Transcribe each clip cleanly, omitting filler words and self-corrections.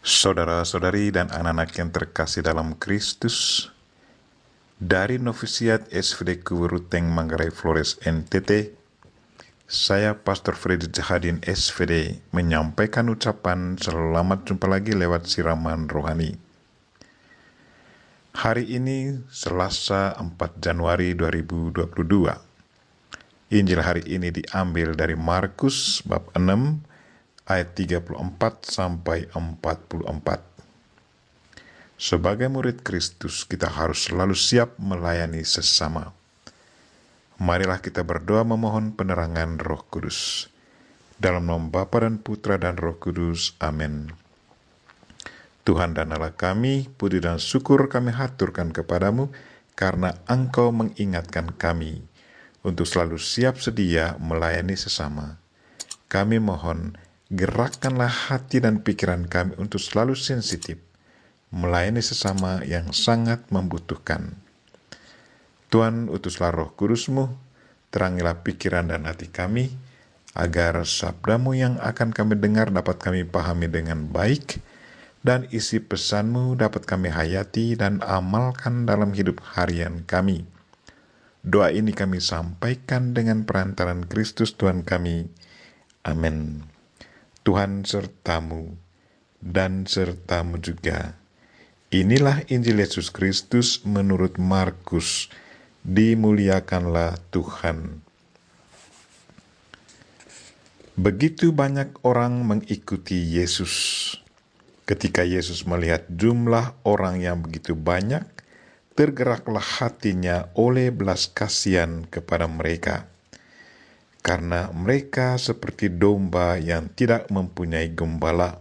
Saudara-saudari dan anak-anak yang terkasih dalam Kristus, dari Novisiat SVD Kuburuteng Manggarai Flores NTT, saya Pastor Freddy Jahadin SVD menyampaikan ucapan selamat jumpa lagi lewat siraman rohani. Hari ini Selasa 4 Januari 2022. Injil hari ini diambil dari Markus bab 6 ayat 34 sampai 44. Sebagai murid Kristus, kita harus selalu siap melayani sesama. Marilah kita berdoa memohon penerangan Roh Kudus. Dalam nama Bapa dan Putra dan Roh Kudus. Amin. Tuhan dan Allah kami, puji dan syukur kami haturkan kepadamu karena Engkau mengingatkan kami untuk selalu siap sedia melayani sesama. Kami mohon, gerakkanlah hati dan pikiran kami untuk selalu sensitif melayani sesama yang sangat membutuhkan. Tuhan, utuslah Roh Kudus-Mu, terangilah pikiran dan hati kami, agar sabda-Mu yang akan kami dengar dapat kami pahami dengan baik, dan isi pesan-Mu dapat kami hayati dan amalkan dalam hidup harian kami. Doa ini kami sampaikan dengan perantaran Kristus Tuhan kami. Amin. Tuhan sertamu dan sertamu juga. Inilah Injil Yesus Kristus menurut Markus. Dimuliakanlah Tuhan. Begitu banyak orang mengikuti Yesus. Ketika Yesus melihat jumlah orang yang begitu banyak, tergeraklah hatinya oleh belas kasihan kepada mereka. Karena mereka seperti domba yang tidak mempunyai gembala.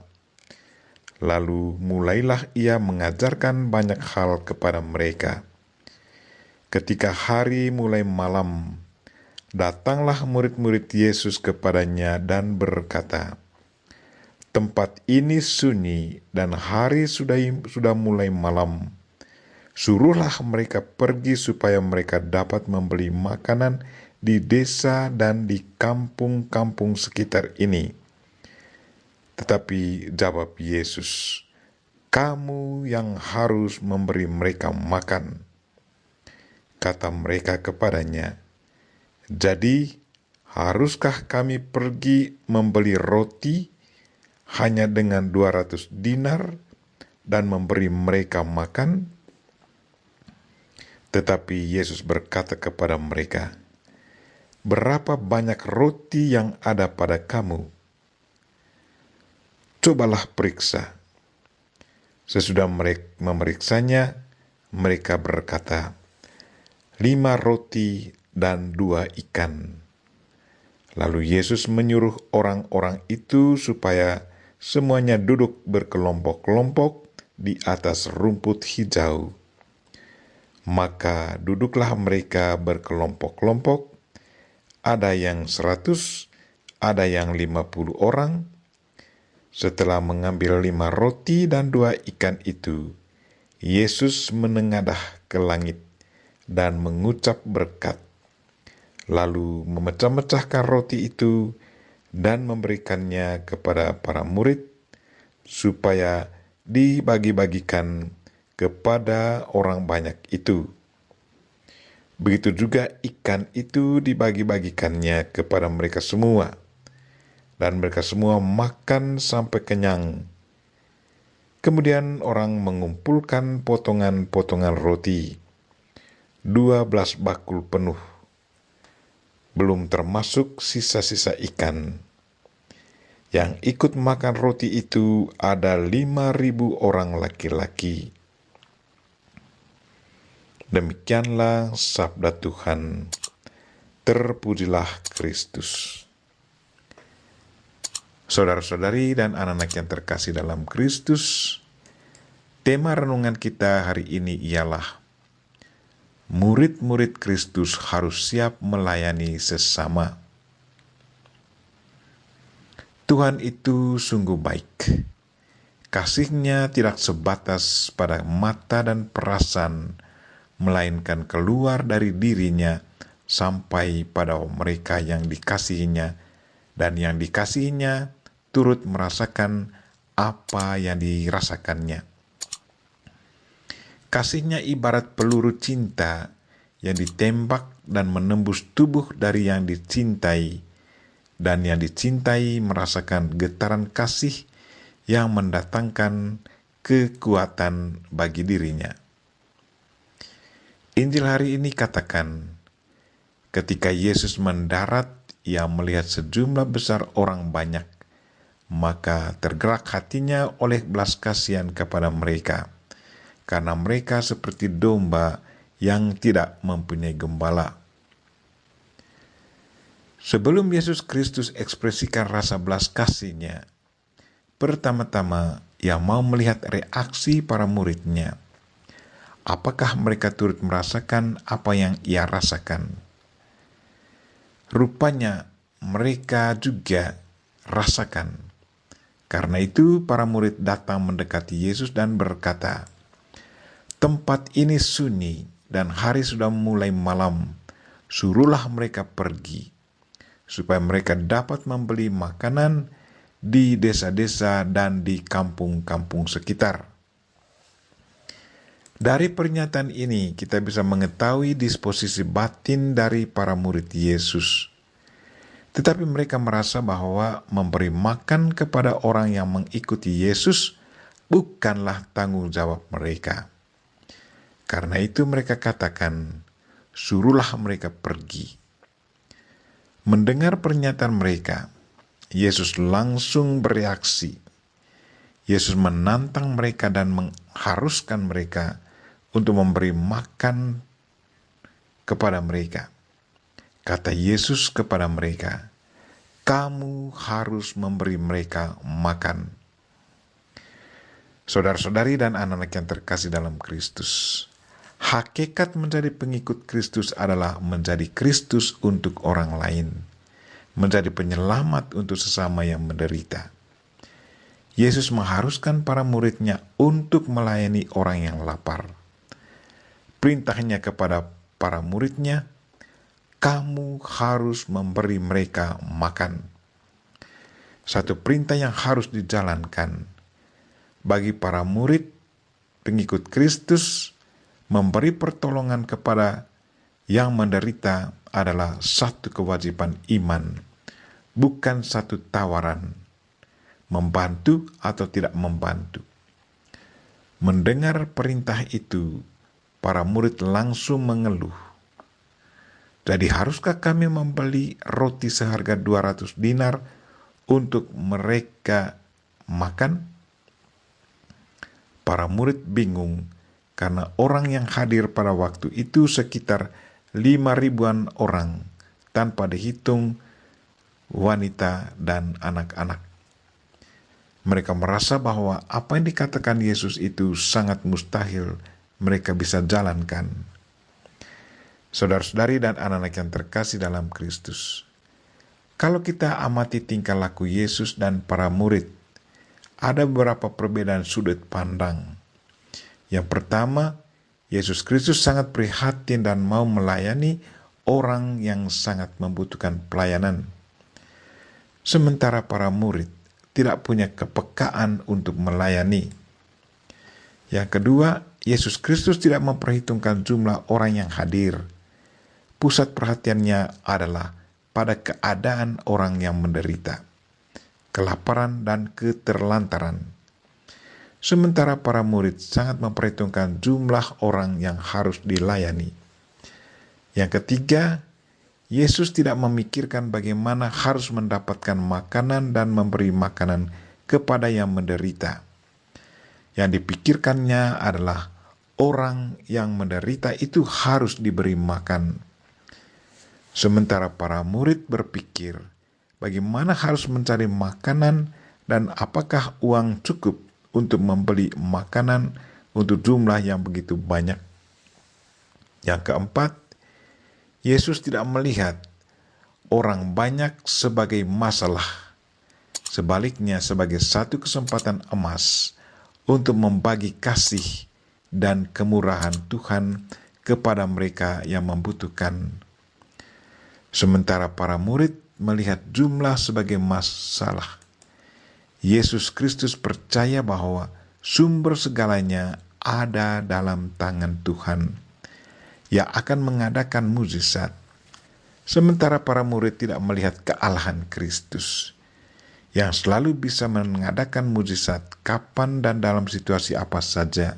Lalu mulailah ia mengajarkan banyak hal kepada mereka. Ketika hari mulai malam, datanglah murid-murid Yesus kepadanya dan berkata, "Tempat ini sunyi dan hari sudah mulai malam. Suruhlah mereka pergi supaya mereka dapat membeli makanan di desa dan di kampung-kampung sekitar ini." Tetapi jawab Yesus, "Kamu yang harus memberi mereka makan." Kata mereka kepadanya, "Jadi haruskah kami pergi membeli roti hanya dengan 200 dinar dan memberi mereka makan?" Tetapi Yesus berkata kepada mereka, "Berapa banyak roti yang ada pada kamu? Cobalah periksa." Sesudah mereka memeriksanya, mereka berkata, 5 roti dan 2 ikan. Lalu Yesus menyuruh orang-orang itu supaya semuanya duduk berkelompok-kelompok di atas rumput hijau. Maka duduklah mereka berkelompok-kelompok, ada yang 100, ada yang 50 orang. Setelah mengambil 5 roti dan 2 ikan itu, Yesus menengadah ke langit dan mengucap berkat. Lalu memecah-mecahkan roti itu dan memberikannya kepada para murid, supaya dibagi-bagikan kepada orang banyak itu. Begitu juga ikan itu dibagi-bagikannya kepada mereka semua. Dan mereka semua makan sampai kenyang. Kemudian orang mengumpulkan potongan-potongan roti, 12 bakul penuh, belum termasuk sisa-sisa ikan. Yang ikut makan roti itu ada 5.000 orang laki-laki. Demikianlah sabda Tuhan. Terpujilah Kristus. Saudara-saudari dan anak-anak yang terkasih dalam Kristus, tema renungan kita hari ini ialah murid-murid Kristus harus siap melayani sesama. Tuhan itu sungguh baik. Kasih-Nya tidak sebatas pada mata dan perasaan, melainkan keluar dari diri-Nya sampai pada mereka yang dikasihi-Nya, dan yang dikasihi-Nya turut merasakan apa yang dirasakannya. Kasihnya ibarat peluru cinta yang ditembak dan menembus tubuh dari yang dicintai, dan yang dicintai merasakan getaran kasih yang mendatangkan kekuatan bagi dirinya. Injil hari ini katakan, ketika Yesus mendarat, ia melihat sejumlah besar orang banyak, maka tergerak hatinya oleh belas kasihan kepada mereka, karena mereka seperti domba yang tidak mempunyai gembala. Sebelum Yesus Kristus ekspresikan rasa belas kasihnya, pertama-tama ia mau melihat reaksi para muridnya. Apakah mereka turut merasakan apa yang ia rasakan? Rupanya mereka juga rasakan. Karena itu para murid datang mendekati Yesus dan berkata, "Tempat ini sunyi dan hari sudah mulai malam. Suruhlah mereka pergi, supaya mereka dapat membeli makanan di desa-desa dan di kampung-kampung sekitar." Dari pernyataan ini kita bisa mengetahui disposisi batin dari para murid Yesus. Tetapi mereka merasa bahwa memberi makan kepada orang yang mengikuti Yesus bukanlah tanggung jawab mereka. Karena itu mereka katakan, "Suruhlah mereka pergi." Mendengar pernyataan mereka, Yesus langsung bereaksi. Yesus menantang mereka dan mengharuskan mereka untuk memberi makan kepada mereka. Kata Yesus kepada mereka, "Kamu harus memberi mereka makan." Saudara-saudari dan anak-anak yang terkasih dalam Kristus, hakikat menjadi pengikut Kristus adalah menjadi Kristus untuk orang lain, menjadi penyelamat untuk sesama yang menderita. Yesus mengharuskan para muridnya untuk melayani orang yang lapar. Perintahnya kepada para muridnya, "Kamu harus memberi mereka makan." Satu perintah yang harus dijalankan. Bagi para murid, pengikut Kristus, memberi pertolongan kepada yang menderita adalah satu kewajiban iman, bukan satu tawaran, membantu atau tidak membantu. Mendengar perintah itu, para murid langsung mengeluh. "Jadi haruskah kami membeli roti seharga 200 dinar untuk mereka makan?" Para murid bingung karena orang yang hadir pada waktu itu sekitar 5.000-an orang, tanpa dihitung wanita dan anak-anak. Mereka merasa bahwa apa yang dikatakan Yesus itu sangat mustahil mereka bisa jalankan. Saudara-saudari dan anak-anak yang terkasih dalam Kristus, kalau kita amati tingkah laku Yesus dan para murid, ada beberapa perbedaan sudut pandang. Yang pertama, Yesus Kristus sangat prihatin dan mau melayani orang yang sangat membutuhkan pelayanan. Sementara para murid tidak punya kepekaan untuk melayani. Yang kedua, Yesus Kristus tidak memperhitungkan jumlah orang yang hadir. Pusat perhatiannya adalah pada keadaan orang yang menderita, kelaparan dan keterlantaran. Sementara para murid sangat memperhitungkan jumlah orang yang harus dilayani. Yang ketiga, Yesus tidak memikirkan bagaimana harus mendapatkan makanan dan memberi makanan kepada yang menderita. Yang dipikirkannya adalah orang yang menderita itu harus diberi makan. Sementara para murid berpikir bagaimana harus mencari makanan dan apakah uang cukup untuk membeli makanan untuk jumlah yang begitu banyak. Yang keempat, Yesus tidak melihat orang banyak sebagai masalah, sebaliknya sebagai satu kesempatan emas untuk membagi kasih dan kemurahan Tuhan kepada mereka yang membutuhkan. Sementara para murid melihat jumlah sebagai masalah. Yesus Kristus percaya bahwa sumber segalanya ada dalam tangan Tuhan yang akan mengadakan mukjizat. Sementara para murid tidak melihat kealahan Kristus yang selalu bisa mengadakan mukjizat kapan dan dalam situasi apa saja.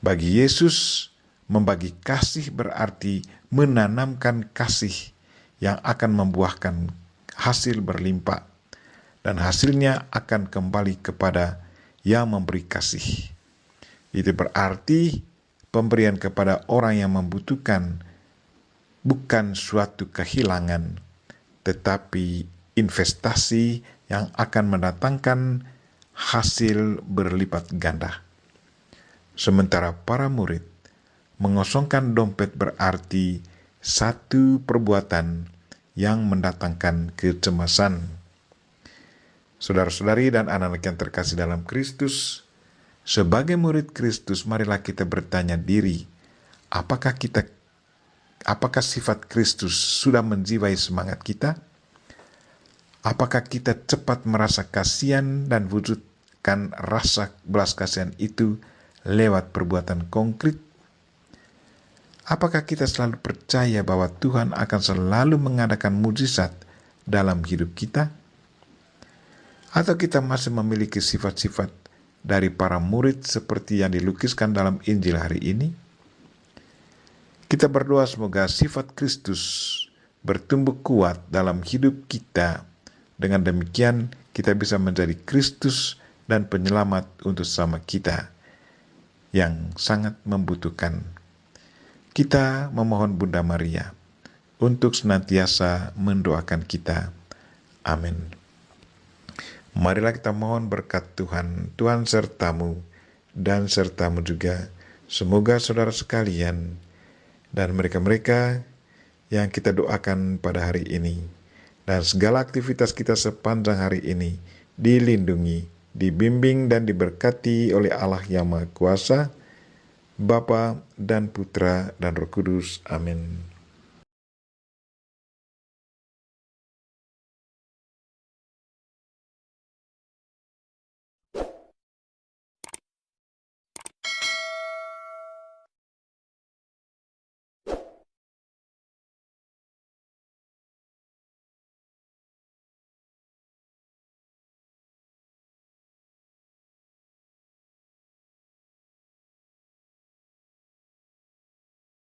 Bagi Yesus, membagi kasih berarti menanamkan kasih yang akan membuahkan hasil berlimpah, dan hasilnya akan kembali kepada yang memberi kasih. Itu berarti pemberian kepada orang yang membutuhkan bukan suatu kehilangan, tetapi investasi yang akan mendatangkan hasil berlipat ganda. Sementara para murid, mengosongkan dompet berarti satu perbuatan yang mendatangkan kecemasan. Saudara-saudari dan anak-anak yang terkasih dalam Kristus, sebagai murid Kristus, marilah kita bertanya diri, apakah sifat Kristus sudah menjiwai semangat kita? Apakah kita cepat merasa kasihan dan wujudkan rasa belas kasihan itu lewat perbuatan konkret? Apakah kita selalu percaya bahwa Tuhan akan selalu mengadakan mukjizat dalam hidup kita? Atau kita masih memiliki sifat-sifat dari para murid seperti yang dilukiskan dalam Injil hari ini? Kita berdoa semoga sifat Kristus bertumbuh kuat dalam hidup kita. Dengan demikian kita bisa menjadi Kristus dan penyelamat untuk sesama kita yang sangat membutuhkan. Kita memohon Bunda Maria untuk senantiasa mendoakan kita. Amin. Marilah kita mohon berkat Tuhan. Tuhan sertamu dan sertamu juga. Semoga saudara sekalian dan mereka-mereka yang kita doakan pada hari ini dan segala aktivitas kita sepanjang hari ini dilindungi, dibimbing dan diberkati oleh Allah yang Maha Kuasa, Bapa dan Putra dan Roh Kudus. Amin.